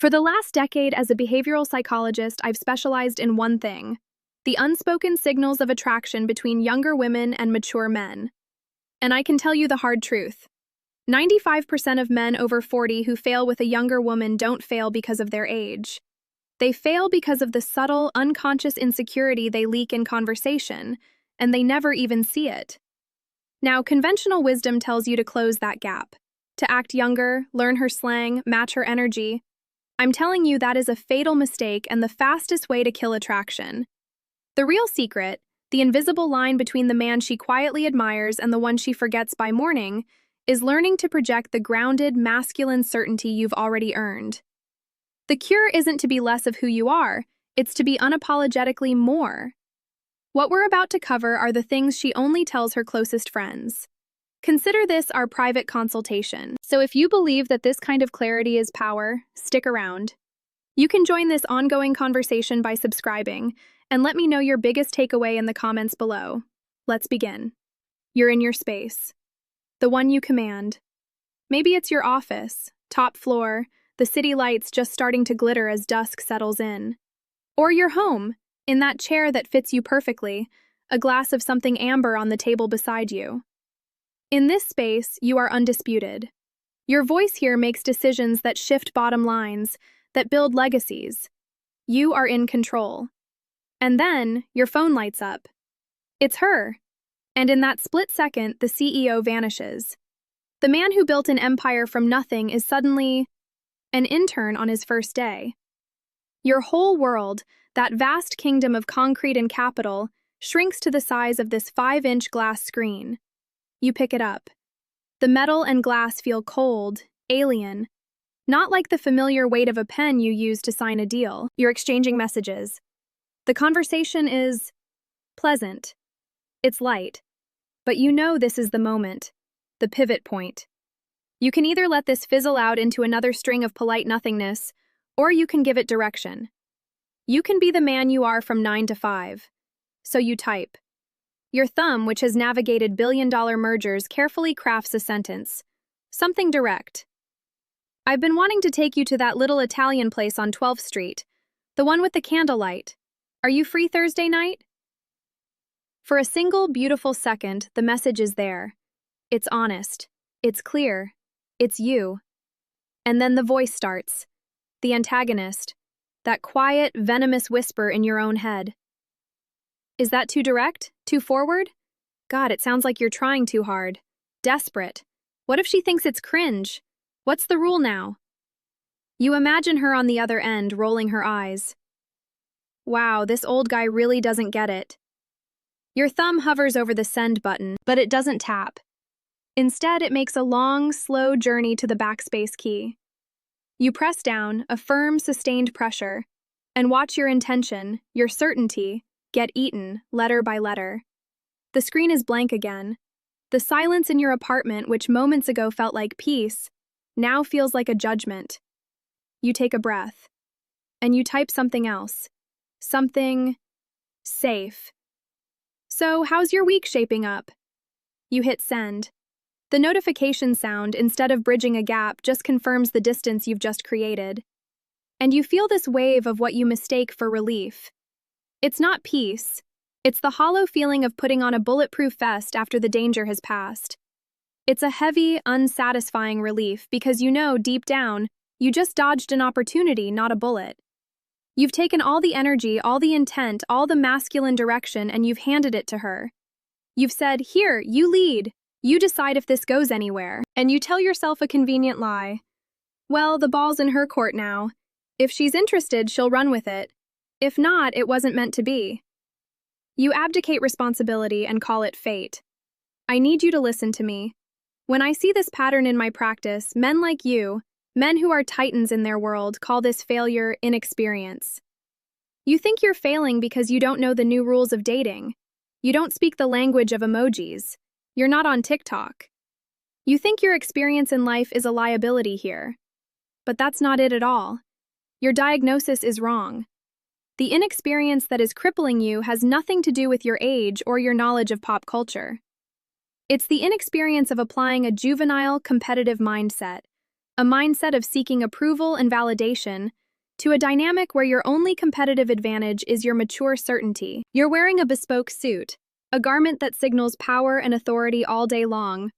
For the last decade as a behavioral psychologist, I've specialized in one thing: the unspoken signals of attraction between younger women and mature men. And I can tell you the hard truth. 95% of men over 40 who fail with a younger woman don't fail because of their age. They fail because of the subtle, unconscious insecurity they leak in conversation, and they never even see it. Now, conventional wisdom tells you to close that gap, to act younger, learn her slang, match her energy. I'm telling you that is a fatal mistake and the fastest way to kill attraction. The real secret, the invisible line between the man she quietly admires and the one she forgets by morning, is learning to project the grounded, masculine certainty you've already earned. The cure isn't to be less of who you are, it's to be unapologetically more. What we're about to cover are the things she only tells her closest friends. Consider this our private consultation. So if you believe that this kind of clarity is power, stick around. You can join this ongoing conversation by subscribing, and let me know your biggest takeaway in the comments below. Let's begin. You're in your space. The one you command. Maybe it's your office, top floor, the city lights just starting to glitter as dusk settles in. Or your home, in that chair that fits you perfectly, a glass of something amber on the table beside you. In this space, you are undisputed. Your voice here makes decisions that shift bottom lines, that build legacies. You are in control. And then, your phone lights up. It's her. And in that split second, the CEO vanishes. The man who built an empire from nothing is suddenly an intern on his first day. Your whole world, that vast kingdom of concrete and capital, shrinks to the size of this 5-inch glass screen. You pick it up. The metal and glass feel cold, alien, not like the familiar weight of a pen you use to sign a deal. You're exchanging messages. The conversation is pleasant. It's light. But you know this is the moment, the pivot point. You can either let this fizzle out into another string of polite nothingness, or you can give it direction. You can be the man you are from 9 to 5. So you type. Your thumb, which has navigated billion-dollar mergers, carefully crafts a sentence. Something direct. I've been wanting to take you to that little Italian place on 12th Street, the one with the candlelight. Are you free Thursday night? For a single, beautiful second, the message is there. It's honest. It's clear. It's you. And then the voice starts. The antagonist. That quiet, venomous whisper in your own head. Is that too direct? Too forward? God, it sounds like you're trying too hard. Desperate. What if she thinks it's cringe? What's the rule now? You imagine her on the other end, rolling her eyes. Wow, this old guy really doesn't get it. Your thumb hovers over the send button, but it doesn't tap. Instead, it makes a long, slow journey to the backspace key. You press down, a firm, sustained pressure, and watch your intention, your certainty, get eaten, letter by letter. The screen is blank again. The silence in your apartment, which moments ago felt like peace, now feels like a judgment. You take a breath. And you type something else. Something safe. So, how's your week shaping up? You hit send. The notification sound, instead of bridging a gap, just confirms the distance you've just created. And you feel this wave of what you mistake for relief. It's not peace. It's the hollow feeling of putting on a bulletproof vest after the danger has passed. It's a heavy, unsatisfying relief because you know, deep down, you just dodged an opportunity, not a bullet. You've taken all the energy, all the intent, all the masculine direction, and you've handed it to her. You've said, here, you lead. You decide if this goes anywhere. And you tell yourself a convenient lie. Well, the ball's in her court now. If she's interested, she'll run with it. If not, it wasn't meant to be. You abdicate responsibility and call it fate. I need you to listen to me. When I see this pattern in my practice, men like you, men who are titans in their world, call this failure inexperience. You think you're failing because you don't know the new rules of dating. You don't speak the language of emojis. You're not on TikTok. You think your experience in life is a liability here. But that's not it at all. Your diagnosis is wrong. The inexperience that is crippling you has nothing to do with your age or your knowledge of pop culture. It's the inexperience of applying a juvenile, competitive mindset, a mindset of seeking approval and validation, to a dynamic where your only competitive advantage is your mature certainty. You're wearing a bespoke suit, a garment that signals power and authority all day long.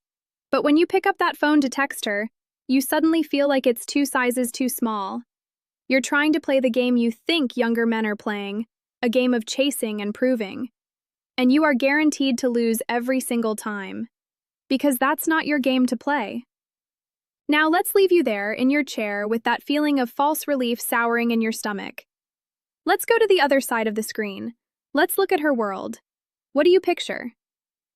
But when you pick up that phone to text her, you suddenly feel like it's 2 sizes too small. You're trying to play the game you think younger men are playing, a game of chasing and proving. And you are guaranteed to lose every single time. Because that's not your game to play. Now let's leave you there in your chair with that feeling of false relief souring in your stomach. Let's go to the other side of the screen. Let's look at her world. What do you picture?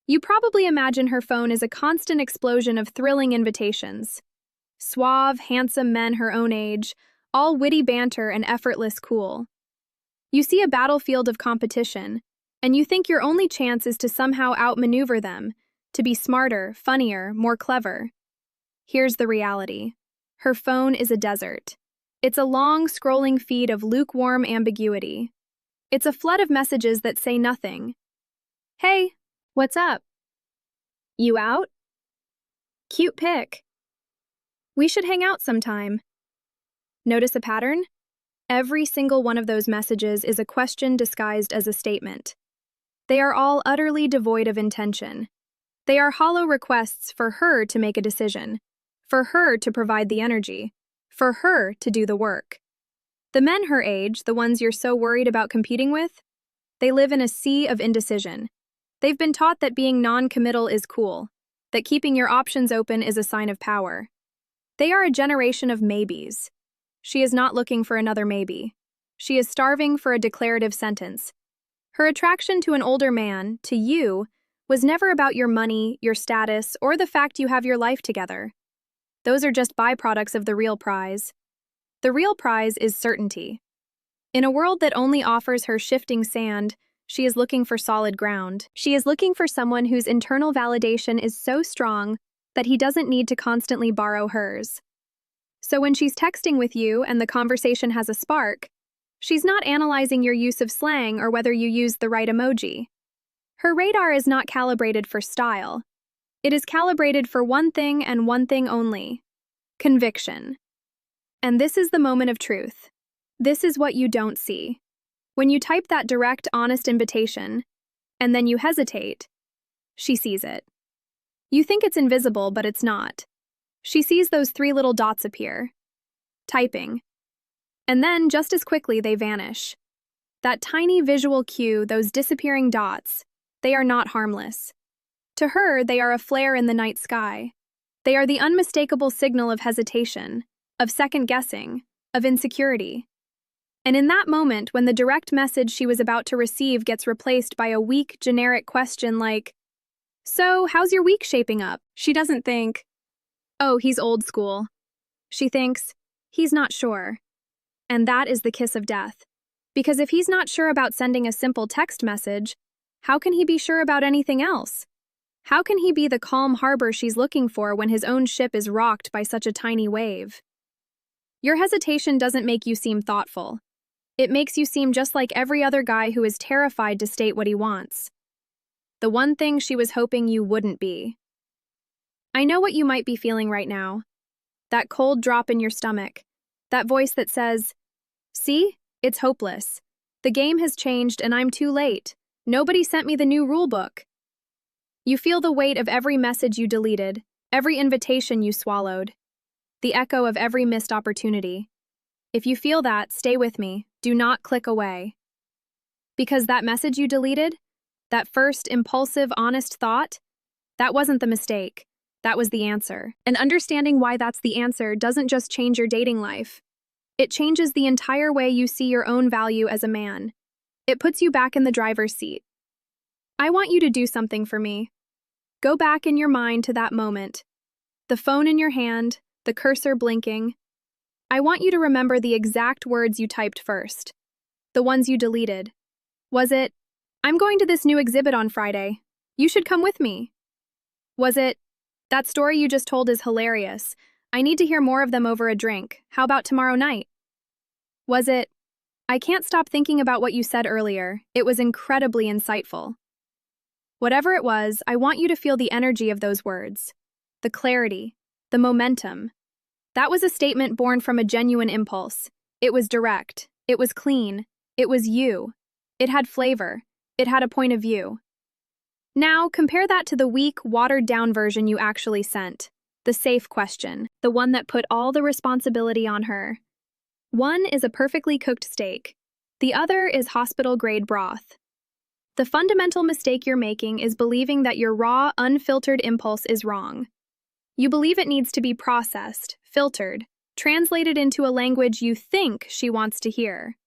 You probably imagine her phone as a constant explosion of thrilling invitations. Suave, handsome men her own age, all witty banter and effortless cool. You see a battlefield of competition, and you think your only chance is to somehow outmaneuver them, to be smarter, funnier, more clever. Here's the reality. Her phone is a desert. It's a long, scrolling feed of lukewarm ambiguity. It's a flood of messages that say nothing. Hey, what's up? You out? Cute pic. We should hang out sometime. Notice a pattern? Every single one of those messages is a question disguised as a statement. They are all utterly devoid of intention. They are hollow requests for her to make a decision, for her to provide the energy, for her to do the work. The men her age, the ones you're so worried about competing with, they live in a sea of indecision. They've been taught that being non-committal is cool, that keeping your options open is a sign of power. They are a generation of maybes. She is not looking for another maybe. She is starving for a declarative sentence. Her attraction to an older man, to you, was never about your money, your status, or the fact you have your life together. Those are just byproducts of the real prize. The real prize is certainty. In a world that only offers her shifting sand, she is looking for solid ground. She is looking for someone whose internal validation is so strong that he doesn't need to constantly borrow hers. So when she's texting with you and the conversation has a spark, she's not analyzing your use of slang or whether you used the right emoji. Her radar is not calibrated for style. It is calibrated for one thing and one thing only: conviction. And this is the moment of truth. This is what you don't see. When you type that direct, honest invitation, and then you hesitate, she sees it. You think it's invisible, but it's not. She sees those 3 little dots appear. Typing. And then, just as quickly, they vanish. That tiny visual cue, those disappearing dots, they are not harmless. To her, they are a flare in the night sky. They are the unmistakable signal of hesitation, of second-guessing, of insecurity. And in that moment, when the direct message she was about to receive gets replaced by a weak, generic question like, "So, how's your week shaping up?" she doesn't think, "Oh, he's old school." She thinks, "He's not sure." And that is the kiss of death. Because if he's not sure about sending a simple text message, how can he be sure about anything else? How can he be the calm harbor she's looking for when his own ship is rocked by such a tiny wave? Your hesitation doesn't make you seem thoughtful. It makes you seem just like every other guy who is terrified to state what he wants. The one thing she was hoping you wouldn't be. I know what you might be feeling right now. That cold drop in your stomach. That voice that says, "See? It's hopeless. The game has changed and I'm too late. Nobody sent me the new rule book." You feel the weight of every message you deleted, every invitation you swallowed, the echo of every missed opportunity. If you feel that, stay with me. Do not click away. Because that message you deleted, that first impulsive, honest thought, that wasn't the mistake. That was the answer. And understanding why that's the answer doesn't just change your dating life. It changes the entire way you see your own value as a man. It puts you back in the driver's seat. I want you to do something for me. Go back in your mind to that moment. The phone in your hand, the cursor blinking. I want you to remember the exact words you typed first. The ones you deleted. Was it, "I'm going to this new exhibit on Friday. You should come with me"? Was it, "That story you just told is hilarious. I need to hear more of them over a drink. How about tomorrow night"? Was it, "I can't stop thinking about what you said earlier. It was incredibly insightful"? Whatever it was, I want you to feel the energy of those words. The clarity, the momentum. That was a statement born from a genuine impulse. It was direct. It was clean. It was you. It had flavor. It had a point of view. Now, compare that to the weak, watered-down version you actually sent. The safe question, the one that put all the responsibility on her. One is a perfectly cooked steak. The other is hospital-grade broth. The fundamental mistake you're making is believing that your raw, unfiltered impulse is wrong. You believe it needs to be processed, filtered, translated into a language you think she wants to hear.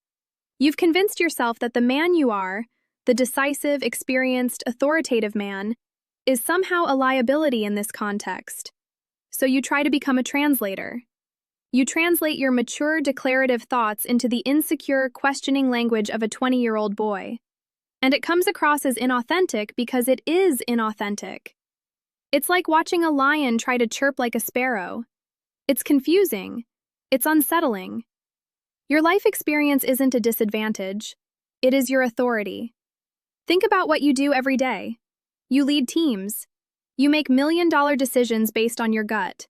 You've convinced yourself that the man you are, the decisive, experienced, authoritative man, is somehow a liability in this context. So you try to become a translator. You translate your mature, declarative thoughts into the insecure, questioning language of a 20-year-old boy. And it comes across as inauthentic because it is inauthentic. It's like watching a lion try to chirp like a sparrow. It's confusing. It's unsettling. Your life experience isn't a disadvantage. It is your authority. Think about what you do every day. You lead teams. You make million-dollar decisions based on your gut.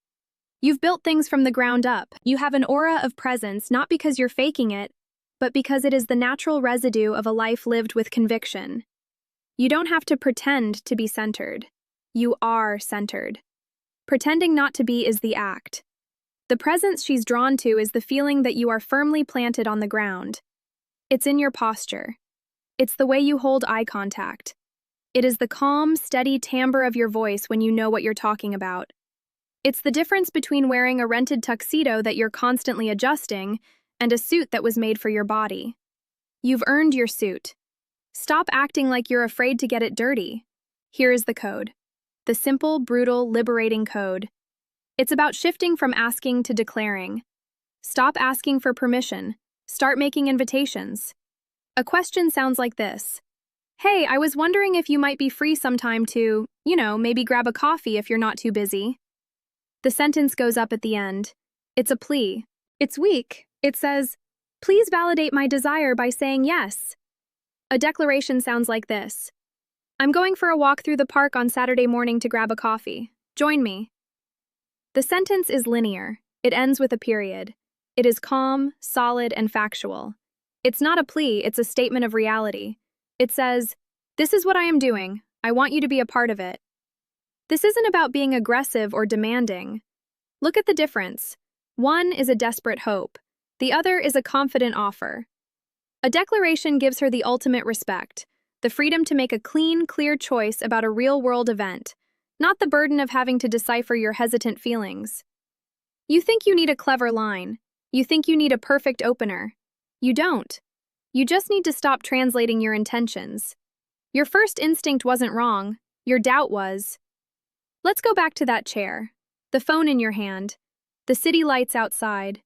You've built things from the ground up. You have an aura of presence not because you're faking it, but because it is the natural residue of a life lived with conviction. You don't have to pretend to be centered. You are centered. Pretending not to be is the act. The presence she's drawn to is the feeling that you are firmly planted on the ground. It's in your posture. It's the way you hold eye contact. It is the calm, steady timbre of your voice when you know what you're talking about. It's the difference between wearing a rented tuxedo that you're constantly adjusting and a suit that was made for your body. You've earned your suit. Stop acting like you're afraid to get it dirty. Here is the code. The simple, brutal, liberating code. It's about shifting from asking to declaring. Stop asking for permission. Start making invitations. A question sounds like this. Hey, I was wondering if you might be free sometime to, maybe grab a coffee if you're not too busy. The sentence goes up at the end. It's a plea. It's weak. It says, please validate my desire by saying yes. A declaration sounds like this. I'm going for a walk through the park on Saturday morning to grab a coffee. Join me. The sentence is linear. It ends with a period. It is calm, solid, and factual. It's not a plea, it's a statement of reality. It says, this is what I am doing. I want you to be a part of it. This isn't about being aggressive or demanding. Look at the difference. One is a desperate hope. The other is a confident offer. A declaration gives her the ultimate respect, the freedom to make a clean, clear choice about a real-world event, not the burden of having to decipher your hesitant feelings. You think you need a clever line. You think you need a perfect opener. You don't. You just need to stop translating your intentions. Your first instinct wasn't wrong. Your doubt was. Let's go back to that chair. The phone in your hand. The city lights outside.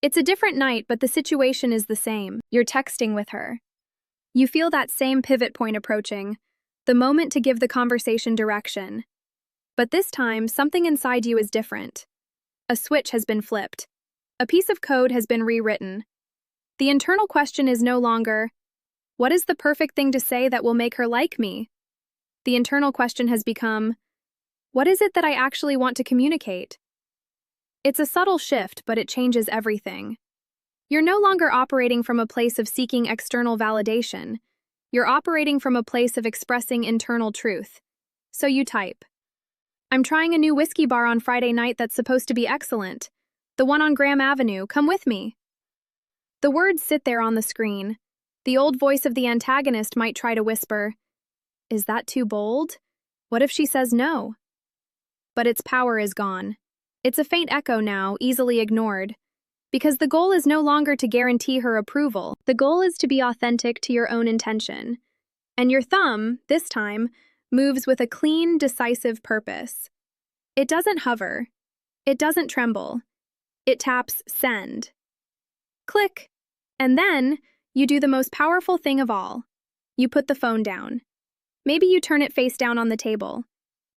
It's a different night, but the situation is the same. You're texting with her. You feel that same pivot point approaching, the moment to give the conversation direction. But this time, something inside you is different. A switch has been flipped. A piece of code has been rewritten. The internal question is no longer, what is the perfect thing to say that will make her like me? The internal question has become, what is it that I actually want to communicate? It's a subtle shift, but it changes everything. You're no longer operating from a place of seeking external validation. You're operating from a place of expressing internal truth. So you type, I'm trying a new whiskey bar on Friday night that's supposed to be excellent. The one on Graham Avenue, come with me. The words sit there on the screen. The old voice of the antagonist might try to whisper, is that too bold? What if she says no? But its power is gone. It's a faint echo now, easily ignored. Because the goal is no longer to guarantee her approval. The goal is to be authentic to your own intention. And your thumb, this time, moves with a clean, decisive purpose. It doesn't hover. It doesn't tremble. It taps send. Click. And then, you do the most powerful thing of all. You put the phone down. Maybe you turn it face down on the table.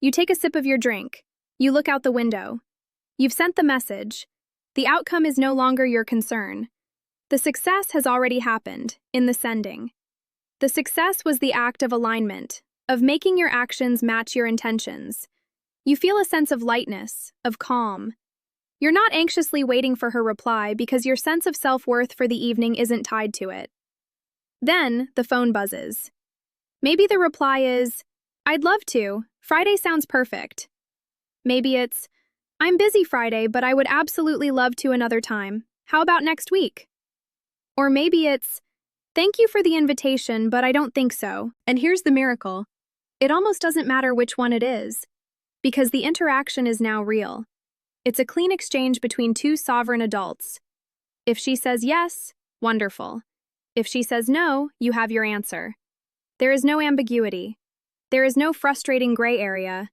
You take a sip of your drink. You look out the window. You've sent the message. The outcome is no longer your concern. The success has already happened, in the sending. The success was the act of alignment, of making your actions match your intentions. You feel a sense of lightness, of calm. You're not anxiously waiting for her reply because your sense of self-worth for the evening isn't tied to it. Then, the phone buzzes. Maybe the reply is, "I'd love to. Friday sounds perfect." Maybe it's, "I'm busy Friday, but I would absolutely love to another time. How about next week?" Or maybe it's, "Thank you for the invitation, but I don't think so." And here's the miracle. It almost doesn't matter which one it is, because the interaction is now real. It's a clean exchange between two sovereign adults. If she says yes, wonderful. If she says no, you have your answer. There is no ambiguity. There is no frustrating gray area.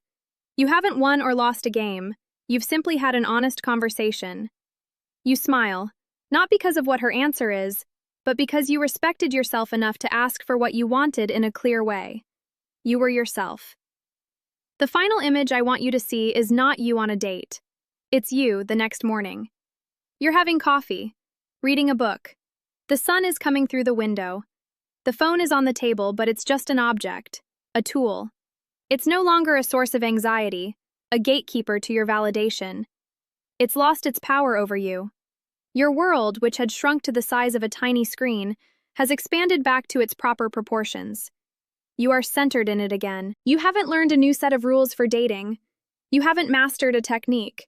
You haven't won or lost a game. You've simply had an honest conversation. You smile, not because of what her answer is, but because you respected yourself enough to ask for what you wanted in a clear way. You were yourself. The final image I want you to see is not you on a date. It's you the next morning. You're having coffee, reading a book. The sun is coming through the window. The phone is on the table, but it's just an object, a tool. It's no longer a source of anxiety, a gatekeeper to your validation. It's lost its power over you. Your world, which had shrunk to the size of a tiny screen, has expanded back to its proper proportions. You are centered in it again. You haven't learned a new set of rules for dating. You haven't mastered a technique.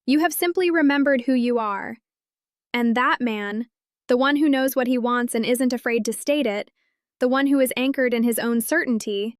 You have simply remembered who you are. And that man, the one who knows what he wants and isn't afraid to state it, the one who is anchored in his own certainty,